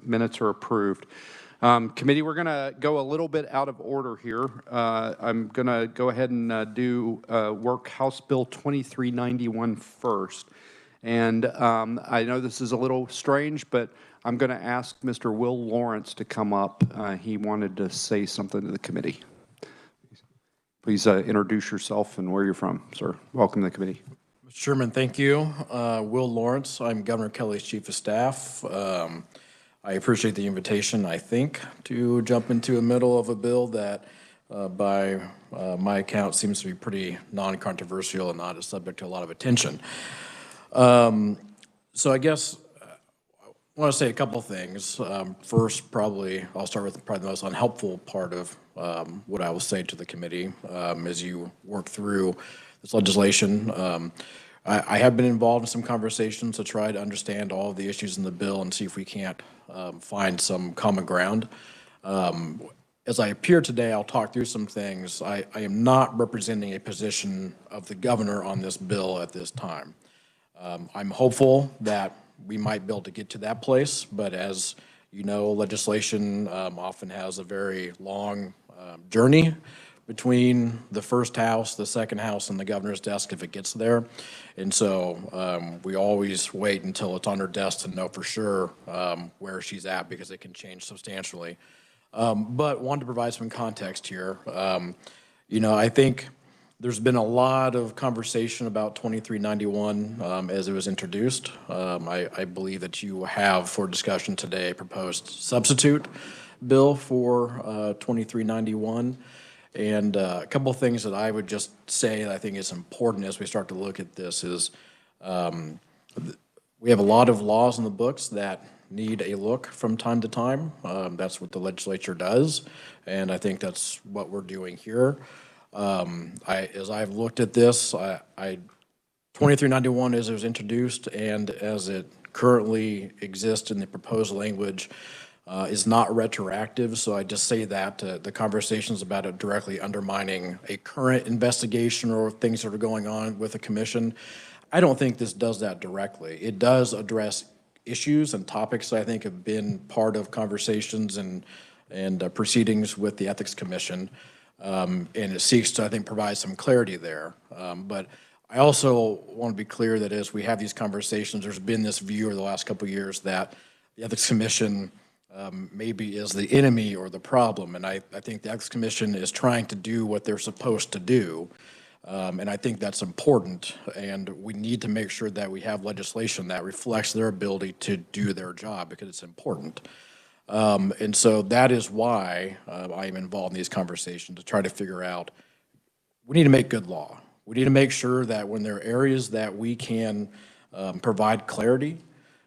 minutes are approved. Committee, we're going to go a little bit out of order here. I'm going to go ahead and do work House Bill 2391 first. And I know this is a little strange, but I'm going to ask Mr. Will Lawrence to come up. He wanted to say something to the committee. Please introduce yourself and where you're from, sir. Welcome to the committee. Mr. Chairman, thank you. Will Lawrence, I'm Governor Kelly's Chief of Staff. I appreciate the invitation, I think, to jump into the middle of a bill that, by my account, seems to be pretty non-controversial and not subject to a lot of attention. So I guess I want to say a couple things. First, I'll start with probably the most unhelpful part of what I will say to the committee as you work through this legislation. I have been involved in some conversations to try to understand all of the issues in the bill and see if we can't find some common ground. As I appear today, I'll talk through some things. I am not representing a position of the governor on this bill at this time. I'm hopeful that we might be able to get to that place, but as you know, legislation often has a very long journey between the first house, the second house, and the governor's desk if it gets there. And so we always wait until it's on her desk to know for sure where she's at, because it can change substantially. But wanted to provide some context here. You know, I think there's been a lot of conversation about 2391 as it was introduced. I believe that you have for discussion today a proposed substitute bill for 2391. And a couple of things that I would just say that I think is important as we start to look at this is we have a lot of laws in the books that need a look from time to time. That's what the legislature does, and I think that's what we're doing here. As I've looked at this, 2391 as it was introduced and as it currently exists in the proposed language is not retroactive, so I just say that the conversations about it directly undermining a current investigation or things that are going on with the commission, I don't think this does that directly. It does address issues and topics that I think have been part of conversations and proceedings with the Ethics Commission, and it seeks to, I think, provide some clarity there. But I also want to be clear that as we have these conversations, there's been this view over the last couple of years that the Ethics Commission maybe is the enemy or the problem, and I think the Ethics Commission is trying to do what they're supposed to do, and I think that's important, and we need to make sure that we have legislation that reflects their ability to do their job, because it's important. And so that is why I am involved in these conversations, to try to figure out, we need to make good law. We need to make sure that when there are areas that we can provide clarity,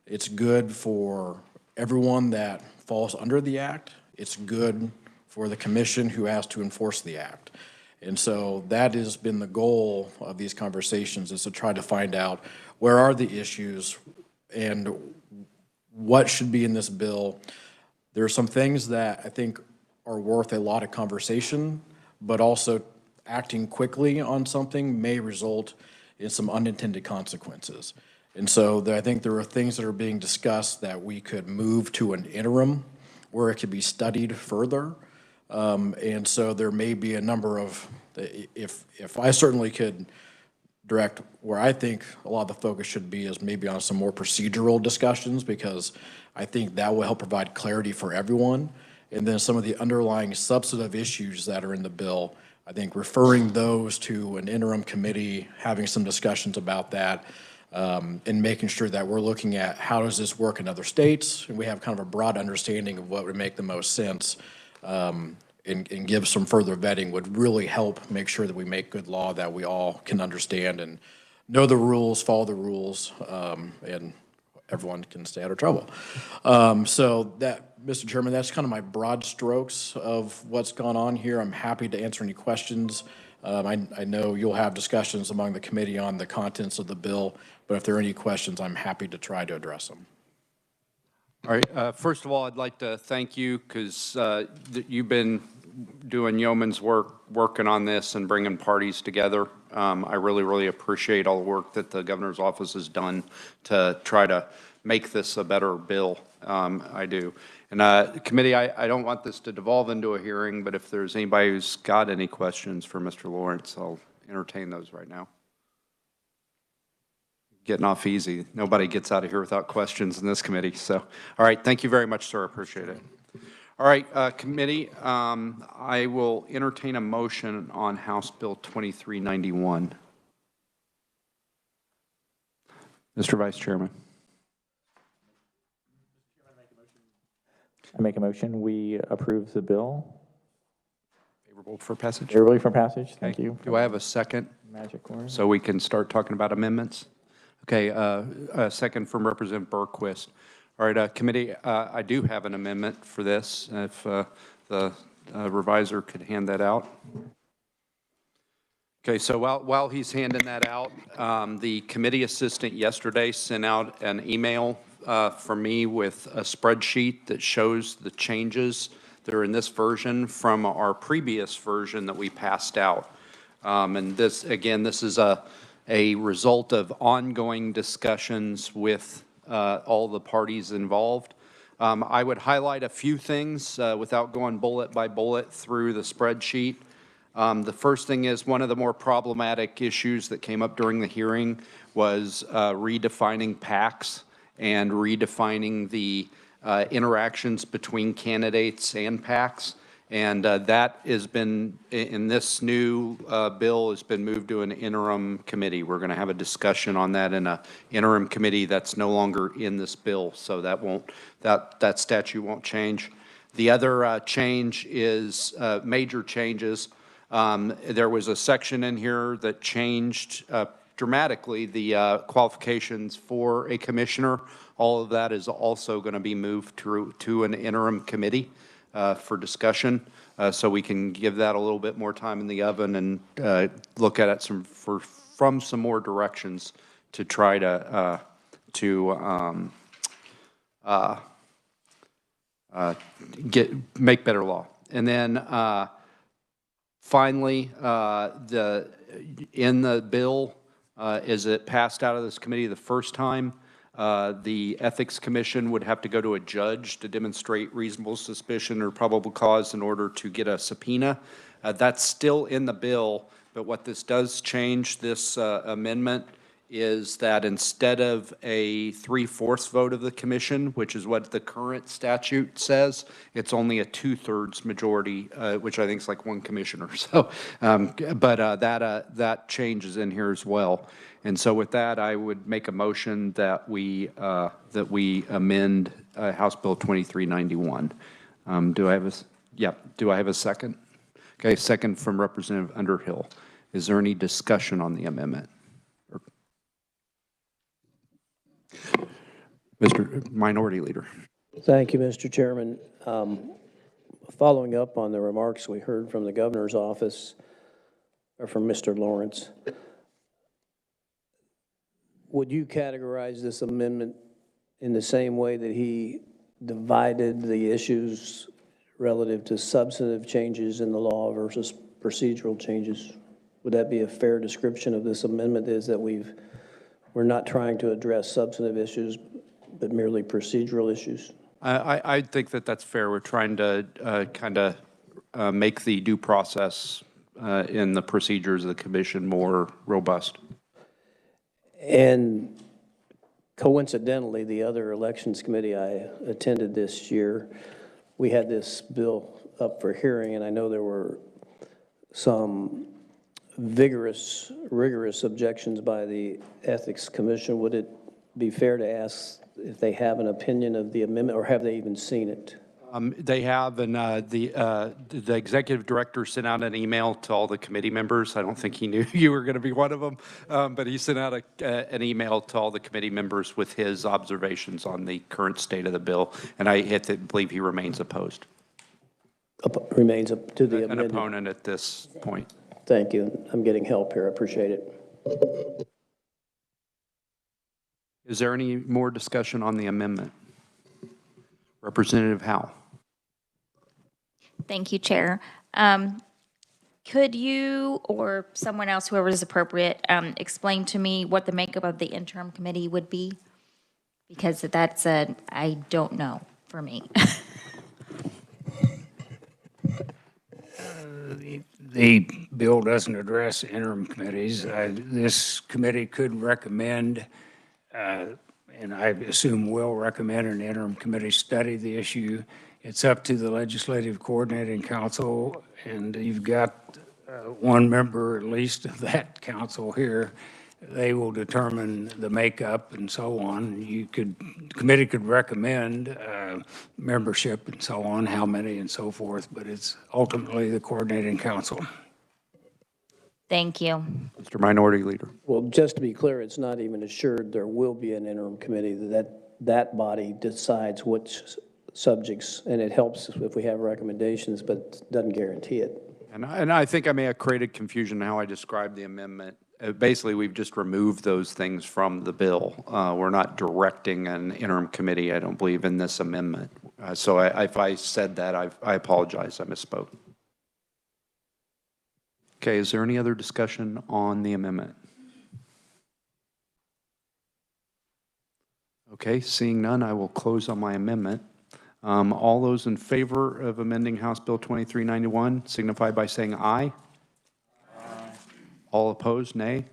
it's good for everyone that falls under the act. It's good for the commission who has to enforce the act. And so that has been the goal of these conversations, is to try to find out where are the issues and what should be in this bill. There are some things that I think are worth a lot of conversation, but also acting quickly on something may result in some unintended consequences. And so I think there are things that are being discussed that we could move to an interim where it could be studied further. And so there may be a number of, if I certainly could direct where I think a lot of the focus should be is maybe on some more procedural discussions, because I think that will help provide clarity for everyone. And then some of the underlying substantive issues that are in the bill, I think referring those to an interim committee, having some discussions about that, and making sure that we're looking at how does this work in other states, and we have kind of a broad understanding of what would make the most sense, and give some further vetting would really help make sure that we make good law that we all can understand and know the rules, follow the rules, and everyone can stay out of trouble. So that, Mr. Chairman, that's kind of my broad strokes of what's gone on here. I'm happy to answer any questions. I know you'll have discussions among the committee on the contents of the bill, but if there are any questions, I'm happy to try to address them. All right. First of all, I'd like to thank you, because you've been doing yeoman's work working on this and bringing parties together. I really, really appreciate all the work that the governor's office has done to try to make this a better bill. I do. And committee, I don't want this to devolve into a hearing, but if there's anybody who's got any questions for Mr. Lawrence, I'll entertain those right now. Getting off easy. Nobody gets out of here without questions in this committee. So, all right. Thank you very much, sir. I appreciate it. All right, committee, I will entertain a motion on House Bill 2391. Mr. Vice Chairman. I make a motion, we approve the bill. Favorable for passage? Favorably for passage, thank you. Do I have a second? Magic word. So we can start talking about amendments? Okay, a second from Representative Berquist. All right, committee, I do have an amendment for this, if the revisor could hand that out. Okay, so while he's handing that out, the committee assistant yesterday sent out an email for me with a spreadsheet that shows the changes that are in this version from our previous version that we passed out. And this, again, this is a result of ongoing discussions with all the parties involved. I would highlight a few things without going bullet by bullet through the spreadsheet. The first thing is one of the more problematic issues that came up during the hearing was redefining PACs and redefining the interactions between candidates and PACs. And that has been, in this new bill, has been moved to an interim committee. We're going to have a discussion on that in an interim committee that's no longer in this bill, so that won't, that statute won't change. The other change is major changes. There was a section in here that changed dramatically the qualifications for a commissioner. All of that is also going to be moved to an interim committee for discussion, so we can give that a little bit more time in the oven and look at it from some more directions to try to make better law. And then finally, in the bill, as it passed out of this committee the first time, the Ethics Commission would have to go to a judge to demonstrate reasonable suspicion or probable cause in order to get a subpoena. That's still in the bill, but what this does change, this amendment, is that instead of a 3/4 vote of the commission, which is what the current statute says, it's only a 2/3 majority, which I think is like one commissioner. So, that change is in here as well. And so with that, I would make a motion that we amend House Bill 2391. Do I have a second? Okay, second from Representative Underhill. Is there any discussion on the amendment? Mr. Minority Leader. Thank you, Mr. Chairman. Following up on the remarks we heard from the governor's office, or from Mr. Lawrence, would you categorize this amendment in the same way that he divided the issues relative to substantive changes in the law versus procedural changes? Would that be a fair description of this amendment, is that we're not trying to address substantive issues, but merely procedural issues? I think that that's fair. We're trying to kind of make the due process in the procedures of the commission more robust. And coincidentally, the other elections committee I attended this year, we had this bill up for hearing, and I know there were some rigorous objections by the Ethics Commission. Would it be fair to ask if they have an opinion of the amendment, or have they even seen it? They have, and the executive director sent out an email to all the committee members. I don't think he knew you were going to be one of them, but he sent out an email to all the committee members with his observations on the current state of the bill, and I believe he remains opposed. Remains up to the amendment. An opponent at this point. Thank you. I'm getting help here. I appreciate it. Is there any more discussion on the amendment? Representative Howe. Thank you, Chair. Could you or someone else, whoever is appropriate, explain to me what the makeup of the interim committee would be? Because that's I don't know for me. The bill doesn't address interim committees. This committee could recommend, and I assume will recommend, an interim committee study the issue. It's up to the Legislative Coordinating Council, and you've got one member at least of that council here. They will determine the makeup and so on. The committee could recommend membership and so on, how many and so forth, but it's ultimately the coordinating council. Thank you. Mr. Minority Leader. Well, just to be clear, it's not even assured there will be an interim committee. That body decides which subjects, and it helps if we have recommendations, but doesn't guarantee it. And I think I may have created confusion in how I described the amendment. Basically, we've just removed those things from the bill. We're not directing an interim committee, I don't believe, in this amendment. So if I said that, I apologize, I misspoke. Okay, is there any other discussion on the amendment? Okay, seeing none, I will close on my amendment. All those in favor of amending House Bill 2391 signify by saying aye. All opposed, nay?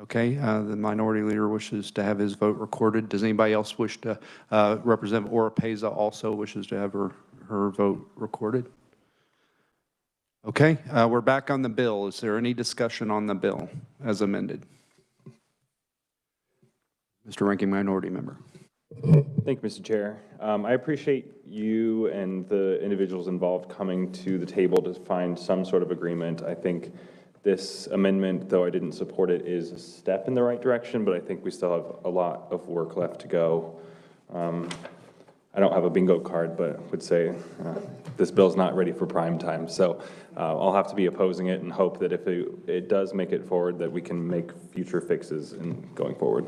Okay, the minority leader wishes to have his vote recorded. Does anybody else wish to, Representative Oropeza also wishes to have her vote recorded? Okay, we're back on the bill. Is there any discussion on the bill as amended? Mr. Ranking Minority Member. Thank you, Mr. Chair. I appreciate you and the individuals involved coming to the table to find some sort of agreement. I think this amendment, though I didn't support it, is a step in the right direction, but I think we still have a lot of work left to go. I don't have a bingo card, but would say this bill's not ready for prime time. So I'll have to be opposing it and hope that if it does make it forward, that we can make future fixes in going forward.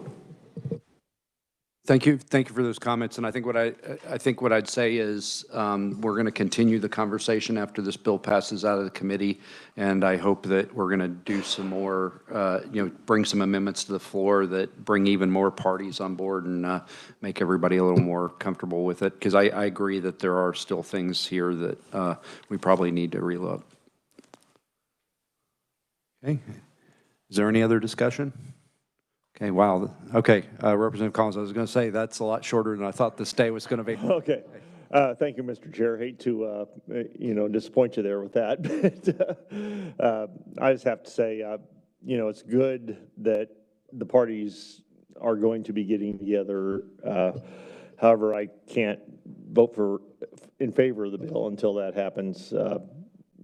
Thank you for those comments. And I think what I'd say is we're going to continue the conversation after this bill passes out of the committee, and I hope that we're going to do some more, bring some amendments to the floor that bring even more parties on board and make everybody a little more comfortable with it. Because I agree that there are still things here that we probably need to relook. Okay. Is there any other discussion? Okay, wow. Okay, Representative Collins, I was going to say that's a lot shorter than I thought this day was going to be. Okay. Thank you, Mr. Chair. Hate to, disappoint you there with that. But I just have to say, it's good that the parties are going to be getting together. However, I can't vote in favor of the bill until that happens.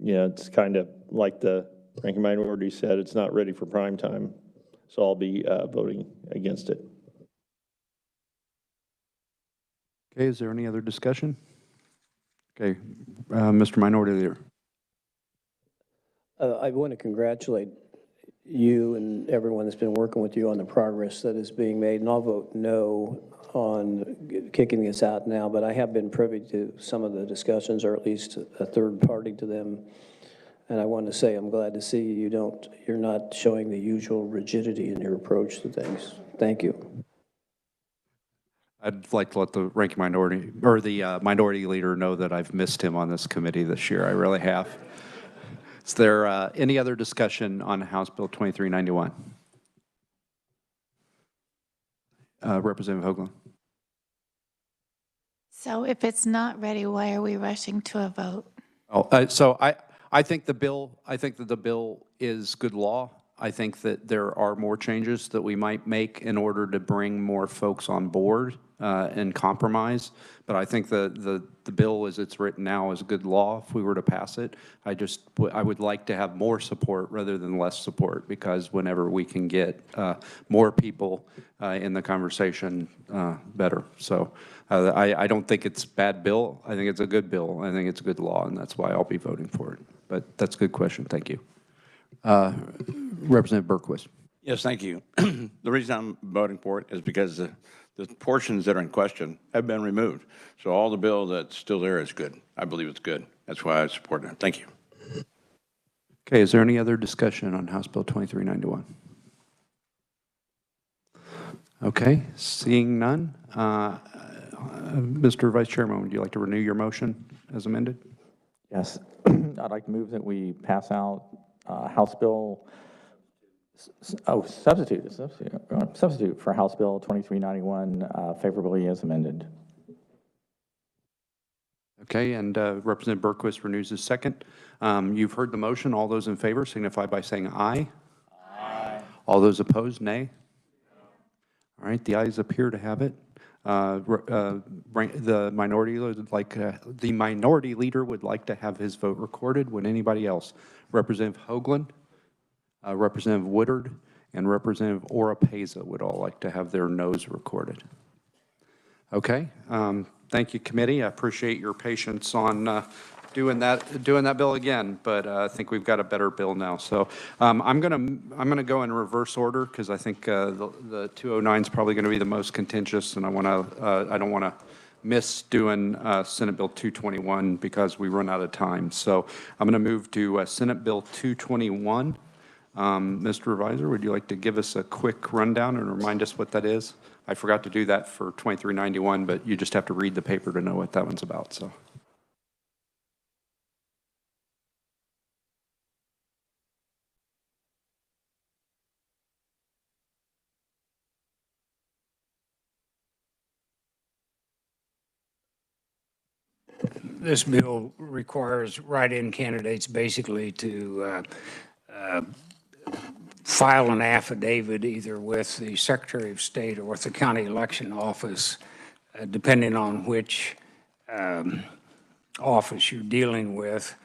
It's kind of like the ranking minority said, it's not ready for prime time. So I'll be voting against it. Okay, is there any other discussion? Okay, Mr. Minority Leader. I want to congratulate you and everyone that's been working with you on the progress that is being made, and I'll vote no on kicking this out now, but I have been privy to some of the discussions, or at least a third party to them. And I want to say I'm glad to see you're not showing the usual rigidity in your approach to things. Thank you. I'd like to let the ranking minority, or the minority leader know that I've missed him on this committee this year. I really have. Is there any other discussion on House Bill 2391? Representative Hoagland. So if it's not ready, why are we rushing to a vote? So I think that the bill is good law. I think that there are more changes that we might make in order to bring more folks on board and compromise. But I think the bill as it's written now is good law if we were to pass it. I would like to have more support rather than less support, because whenever we can get more people in the conversation, better. So I don't think it's a bad bill. I think it's a good bill. I think it's a good law, and that's why I'll be voting for it. But that's a good question. Thank you. Representative Berquist. Yes, thank you. The reason I'm voting for it is because the portions that are in question have been removed. So all the bill that's still there is good. I believe it's good. That's why I support it. Thank you. Okay, is there any other discussion on House Bill 2391? Okay, seeing none. Mr. Vice Chairman, would you like to renew your motion as amended? Yes, I'd like to move that we pass out House Bill, substitute for House Bill 2391 favorably as amended. Okay, and Representative Berquist renews his second. You've heard the motion. All those in favor signify by saying aye. Aye. All those opposed, nay. All right, the ayes appear to have it. The minority leader would like to have his vote recorded. Would anybody else? Representative Hoagland, Representative Woodard, and Representative Oropeza would all like to have their noes recorded. Okay. Thank you, committee. I appreciate your patience on doing that bill again, but I think we've got a better bill now. So I'm gonna go in reverse order because I think the 209 is probably going to be the most contentious, and I don't want to miss doing Senate Bill 221 because we run out of time. So I'm going to move to Senate Bill 221. Mr. Revisor, would you like to give us a quick rundown and remind us what that is? I forgot to do that for 2391, but you just have to read the paper to know what that one's about. So. This bill requires write-in candidates basically to file an affidavit either with the Secretary of State or with the county election office, depending on which office you're dealing with.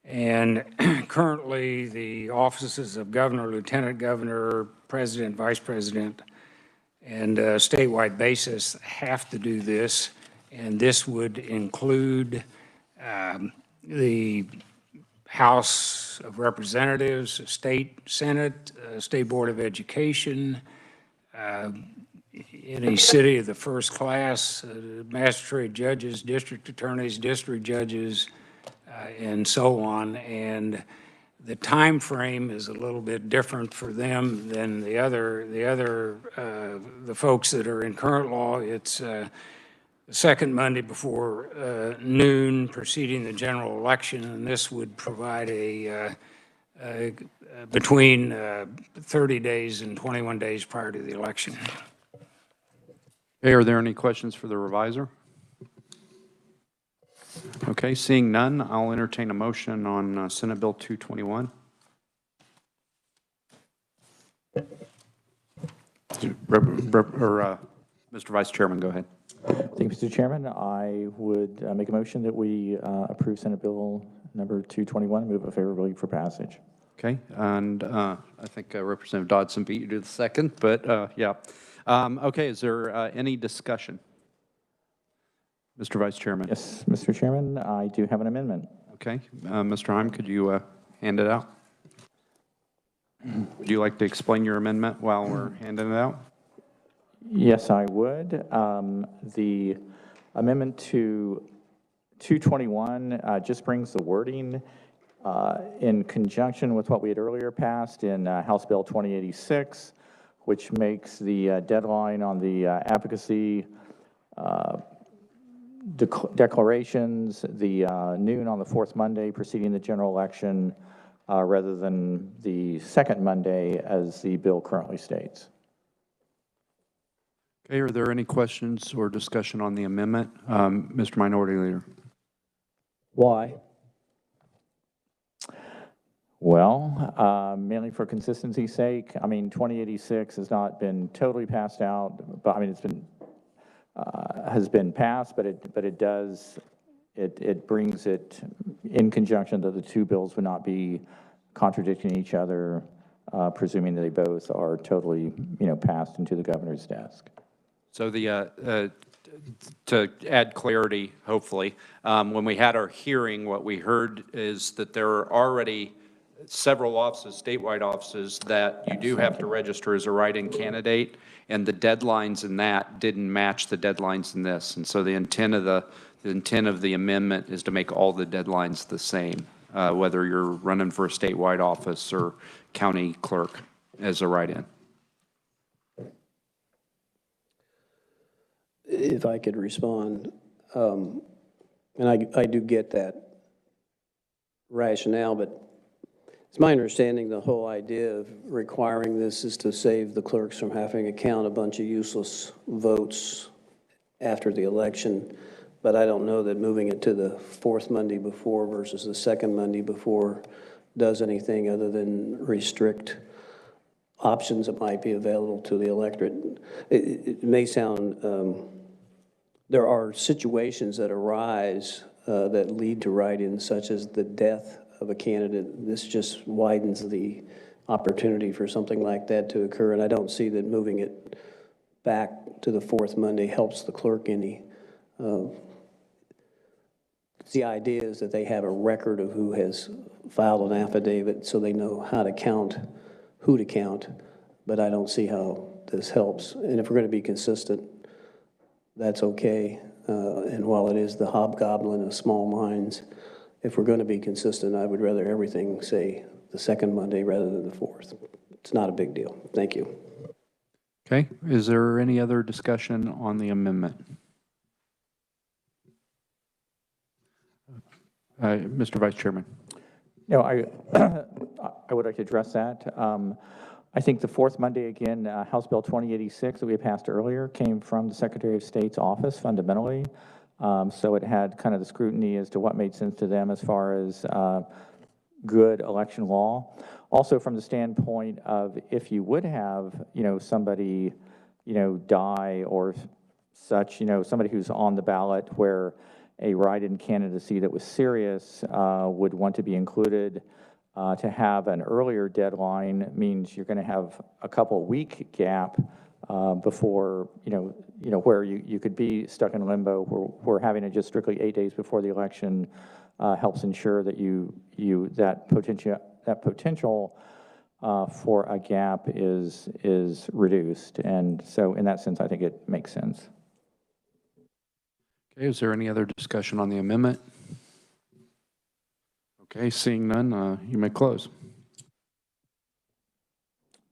And currently, the offices of governor, lieutenant governor, president, vice president, and statewide basis have to do this. And this would include the House of Representatives, State Senate, State Board of Education, any city of the first class, magistrate judges, district attorneys, district judges, and so on. And the time frame is a little bit different for them than the folks that are in current law. It's the second Monday before noon preceding the general election, and this would provide between 30 days and 21 days prior to the election. Okay, are there any questions for the revisor? Okay, seeing none, I'll entertain a motion on Senate Bill 221. Mr. Vice Chairman, go ahead. Thank you, Mr. Chairman. I would make a motion that we approve Senate Bill number 221, move it favorably for passage. Okay, and I think Representative Dodson beat you to the second, but yeah. Okay, is there any discussion? Mr. Vice Chairman. Yes, Mr. Chairman, I do have an amendment. Okay, Mr. Heim, could you hand it out? Would you like to explain your amendment while we're handing it out? Yes, I would. The amendment to 221 just brings the wording in conjunction with what we had earlier passed in House Bill 2086, which makes the deadline on the advocacy declarations the noon on the fourth Monday preceding the general election rather than the second Monday as the bill currently states. Okay, are there any questions or discussion on the amendment? Mr. Minority Leader. Why? Well, mainly for consistency's sake. I mean, 2086 has not been totally passed out, but I mean, it's been has been passed, but it brings it in conjunction that the two bills would not be contradicting each other, presuming that they both are totally, passed into the governor's desk. So the to add clarity, hopefully, when we had our hearing, what we heard is that there are already several offices, statewide offices, that you do have to register as a write-in candidate, and the deadlines in that didn't match the deadlines in this. And so the intent of the amendment is to make all the deadlines the same, whether you're running for a statewide office or county clerk as a write-in. if I could respond, and I do get that rationale, but it's my understanding the whole idea of requiring this is to save the clerks from having to count a bunch of useless votes after the election. But I don't know that moving it to the fourth Monday before versus the second Monday before does anything other than restrict options that might be available to the electorate. It may sound, there are situations that arise that lead to write-ins, such as the death of a candidate. This just widens the opportunity for something like that to occur, and I don't see that moving it back to the fourth Monday helps the clerk any. The idea is that they have a record of who has filed an affidavit so they know how to count, who to count, but I don't see how this helps. And if we're going to be consistent, that's okay. And while it is the hobgoblin of small minds, if we're going to be consistent, I would rather everything say the second Monday rather than the fourth. It's not a big deal. Thank you. Okay, is there any other discussion on the amendment? Mr. Vice Chairman. No, I would like to address that. I think the fourth Monday, again, House Bill 2086 that we passed earlier came from the Secretary of State's office fundamentally. So it had kind of the scrutiny as to what made sense to them as far as good election law. Also from the standpoint of if you would have, somebody, die or such, somebody who's on the ballot where a write-in candidacy that was serious would want to be included. To have an earlier deadline means you're going to have a couple-week gap before, where you could be stuck in limbo, where having it just strictly 8 days before the election helps ensure that that potential for a gap is reduced. And so in that sense, I think it makes sense. Okay, is there any other discussion on the amendment? Okay, seeing none, you may close.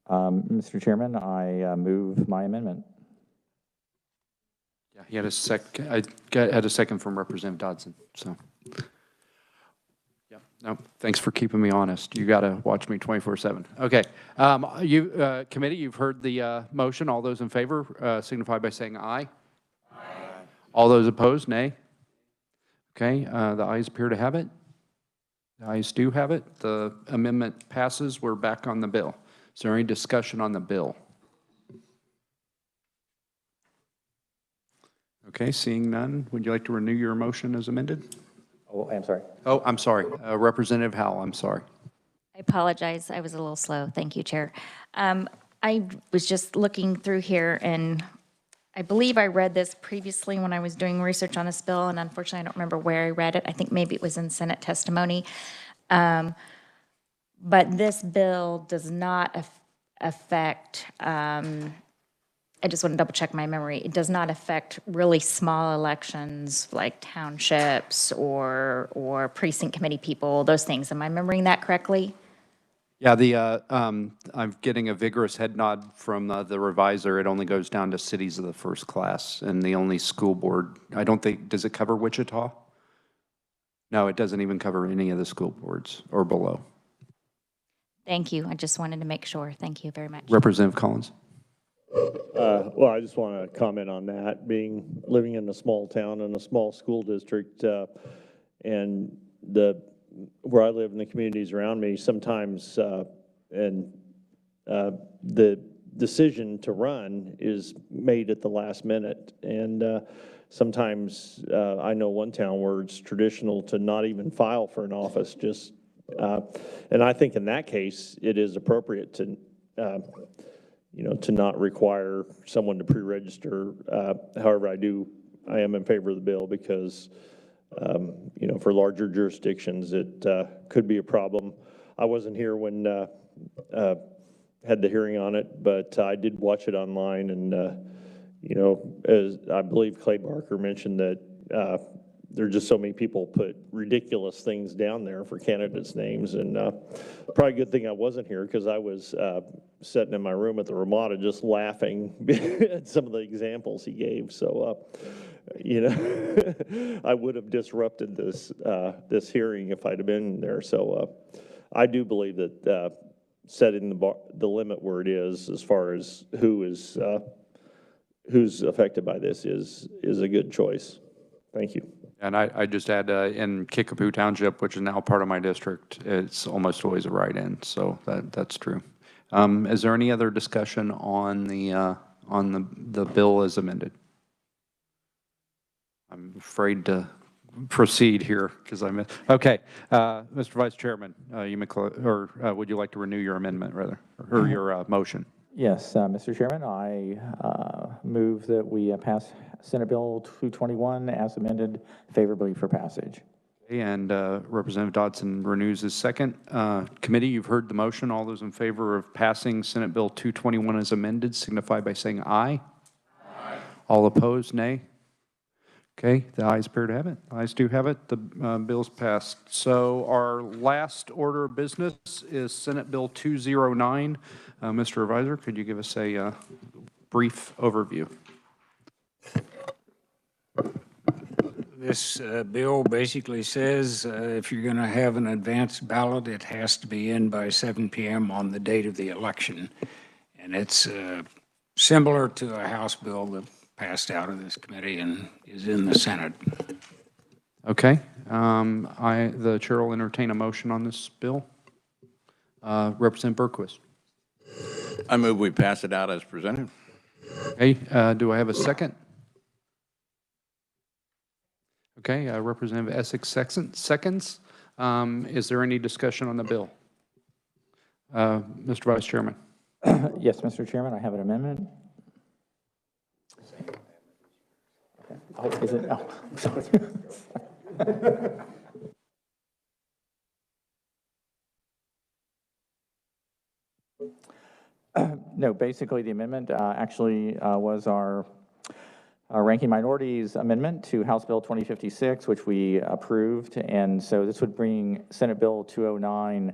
Mr. Chairman, I move my amendment. Yeah, he had a second. I had a second from Representative Dodson. So, yeah, no, thanks for keeping me honest. You got to watch me 24/7. Okay, committee, you've heard the motion. All those in favor signify by saying aye. Aye. All those opposed, nay. Okay, the ayes appear to have it. The ayes do have it. The amendment passes. We're back on the bill. Is there any discussion on the bill? Okay, seeing none, would you like to renew your motion as amended? Oh, I'm sorry. Oh, I'm sorry. Representative Howell, I'm sorry. I apologize. I was a little slow. Thank you, Chair. I was just looking through here, and I believe I read this previously when I was doing research on this bill, and unfortunately, I don't remember where I read it. I think maybe it was in Senate testimony. But this bill does not affect, I just want to double check my memory. It does not affect really small elections like townships or precinct committee people, those things. Am I remembering that correctly? Yeah, I'm getting a vigorous head nod from the revisor. It only goes down to cities of the first class, and the only school board, I don't think, does it cover Wichita? No, it doesn't even cover any of the school boards or below. Thank you. I just wanted to make sure. Thank you very much. Representative Collins. Well, I just want to comment on that, living in a small town and a small school district, and where I live and the communities around me, sometimes, and the decision to run is made at the last minute. And sometimes I know one town where it's traditional to not even file for an office, and I think in that case, it is appropriate to, to not require someone to pre-register. However, I am in favor of the bill because, for larger jurisdictions, it could be a problem. I wasn't here when had the hearing on it, but I did watch it online, and as I believe Clay Barker mentioned that there's just so many people put ridiculous things down there for candidates' names, and probably a good thing I wasn't here, because I was sitting in my room at the Ramada just laughing at some of the examples he gave. So, you know, I would have disrupted this this hearing if I'd have been there. So, I do believe that setting the limit where it is, as far as who's affected by this, is a good choice. Thank you. And I just add, in Kickapoo Township, which is now part of my district, it's almost always a write-in, so that's true. Is there any other discussion on the bill as amended? I'm afraid to proceed here because I'm, okay. Mr. Vice Chairman, you may would you like to renew your amendment, rather, or your motion? Yes, Mr. Chairman, I move that we pass Senate Bill 221 as amended favorably for passage. And Representative Dodson renews his second. Committee, you've heard the motion. All those in favor of passing Senate Bill 221 as amended signify by saying aye. Aye. All opposed, nay. Okay, the ayes appear to have it. The ayes do have it. The bill's passed. So our last order of business is Senate Bill 209. Mr. Revisor, could you give us a brief overview? This bill basically says if you're going to have an advanced ballot, it has to be in by 7 p.m. on the date of the election. And it's similar to a House bill that passed out of this committee and is in the Senate. Okay. The chair will entertain a motion on this bill. Representative Berquist. I move we pass it out as presented. Okay. Do I have a second? Okay. Representative Essex seconds. Is there any discussion on the bill? Mr. Vice Chairman. Yes, Mr. Chairman, I have an amendment. Oh, is it? Oh, sorry. No, basically the amendment actually was our ranking minorities amendment to House Bill 2056, which we approved. And so this would bring Senate Bill 209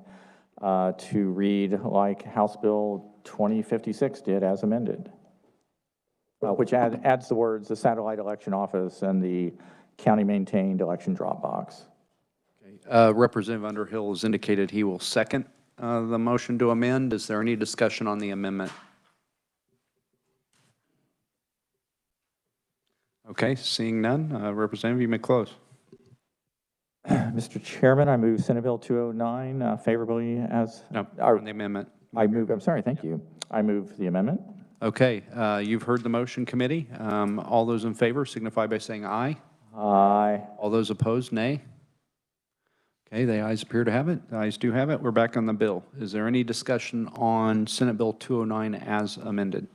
to read like House Bill 2056 did as amended. Which adds the words, the satellite election office and the county-maintained election drop box. Okay. Representative Underhill has indicated he will second the motion to amend. Is there any discussion on the amendment? Okay, seeing none. Representative, you may close. Mr. Chairman, I move Senate Bill 209 favorably as... No, on the amendment. I'm sorry, thank you. I move the amendment. Okay, you've heard the motion, committee. All those in favor signify by saying aye. Aye. All those opposed, nay. Okay, the ayes appear to have it. The ayes do have it. We're back on the bill. Is there any discussion on Senate Bill 209 as amended?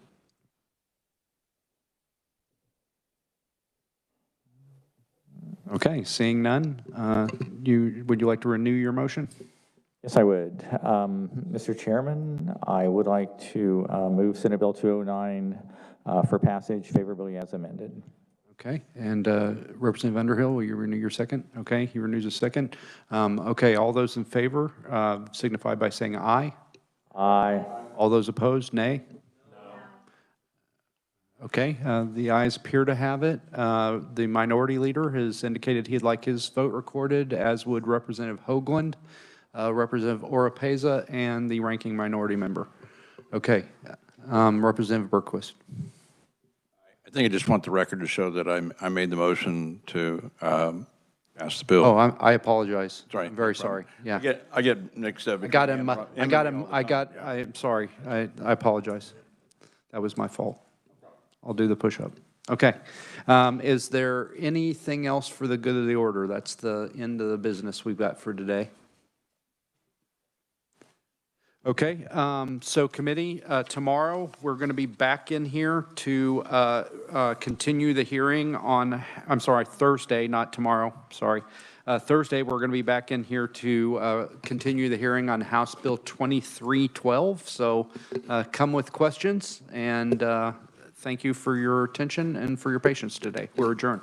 Okay, seeing none. Would you like to renew your motion? Yes, I would. Mr. Chairman, I would like to move Senate Bill 209 for passage favorably as amended. Okay, and Representative Underhill, will you renew your second? Okay, he renews a second. Okay, all those in favor signify by saying aye. Aye. All those opposed, nay? Okay, the ayes appear to have it. The minority leader has indicated he'd like his vote recorded, as would Representative Hoagland, Representative Oropeza, and the ranking minority member. Okay, Representative Berquist. I think I just want the record to show that I made the motion to pass the bill. Oh, I apologize. Sorry, I'm very sorry. Yeah, I get mixed up. I got him. I'm sorry. I apologize. That was my fault. I'll do the push-up. Okay. Is there anything else for the good of the order? That's the end of the business we've got for today. Okay, so committee, tomorrow we're going to be back in here to continue the hearing on, I'm sorry, Thursday, not tomorrow, sorry. Thursday, we're going to be back in here to continue the hearing on House Bill 2312. So come with questions, and thank you for your attention and for your patience today. We're adjourned.